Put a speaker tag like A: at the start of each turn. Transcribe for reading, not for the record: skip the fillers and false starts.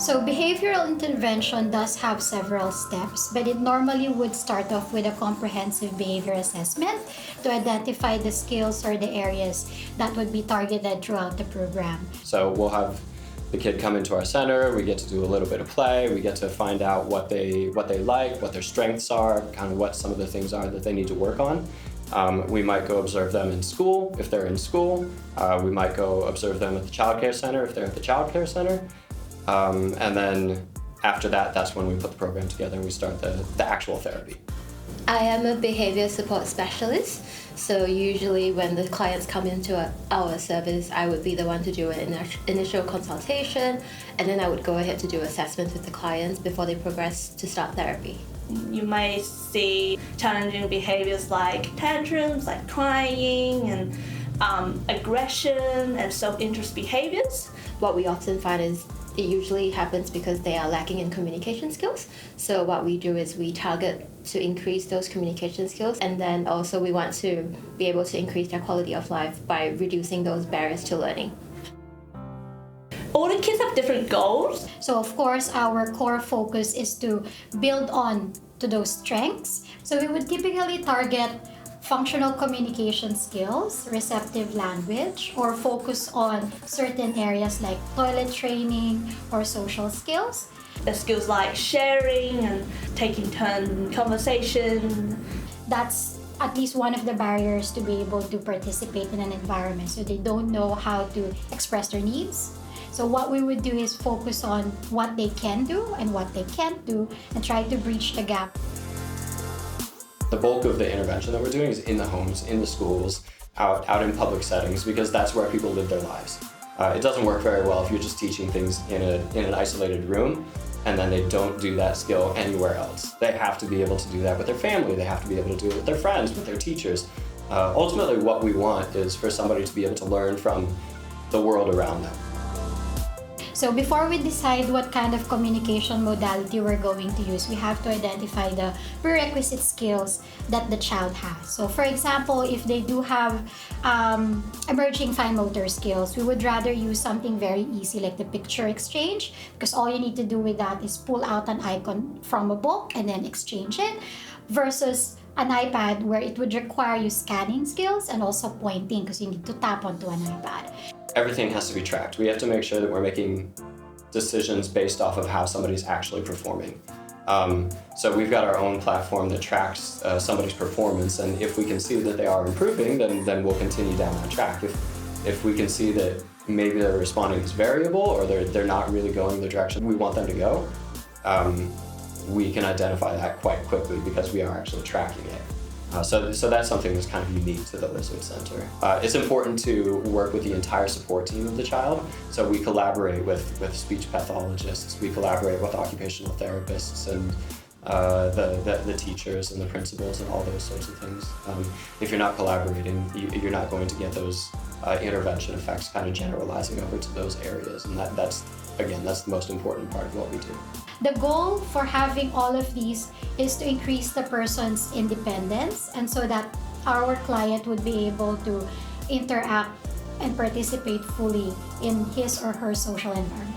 A: So behavioral intervention does have several steps, but it normally would start off with a comprehensive behavior assessment to identify the skills or the areas that would be targeted throughout the program.
B: So we'll have the kid come into our center, we get to do a little bit of play, we get to find out what they like, what their strengths are, kind of what some of the things are that they need to work on. We might go observe them in school if they're in school. We might go observe them at the child care center if they're at the child care center. And then after that, that's when we put the program together and we start the actual therapy.
C: I am a behavior support specialist, so usually when the clients come into our service, I would be the one to do an initial consultation, and then I would go ahead to do assessments with the clients before they progress to start therapy.
D: You may see challenging behaviors like tantrums, like crying, and aggression and self-interest behaviors.
C: What we often find is it usually happens because they are lacking in communication skills. So what we do is we target to increase those communication skills, and then also we want to be able to increase their quality of life by reducing those barriers to learning.
D: All the kids have different goals.
A: So of course, our core focus is to build on to those strengths. So we would typically target functional communication skills, receptive language, or focus on certain areas like toilet training or social skills.
D: There's skills like sharing and taking turns in conversation.
A: That's at least one of the barriers to be able to participate in an environment. So they don't know how to express their needs. So what we would do is focus on what they can do and what they can't do and try to bridge the gap.
B: The bulk of the intervention that we're doing is in the homes, in the schools, out in public settings, because that's where people live their lives. It doesn't work very well if you're just teaching things in an isolated room and then they don't do that skill anywhere else. They have to be able to do that with their family, they have to be able to do it with their friends, with their teachers. Ultimately, what we want is for somebody to be able to learn from the world around them.
A: So before we decide what kind of communication modality we're going to use, we have to identify the prerequisite skills that the child has. So for example, if they do have emerging fine motor skills, we would rather use something very easy like the picture exchange, because all you need to do with that is pull out an icon from a book and then exchange it, versus an iPad where it would require you scanning skills and also pointing because you need to tap onto an iPad.
B: Everything has to be tracked. We have to make sure that we're making decisions based off of how somebody's actually performing. So we've got our own platform that tracks somebody's performance, and if we can see that they are improving, then we'll continue down that track. If we can see that maybe they're responding as variable or they're not really going the direction we want them to go, we can identify that quite quickly because we are actually tracking it. So that's something that's kind of unique to the Lizard Center. It's important to work with the entire support team of the child. So we collaborate with speech pathologists, we collaborate with occupational therapists and the teachers and the principals and all those sorts of things. If you're not collaborating, you're not going to get those intervention effects kind of generalizing over to those areas. And that's the most important part of what we do.
A: The goal for having all of these is to increase the person's independence, and so that our client would be able to interact and participate fully in his or her social environment.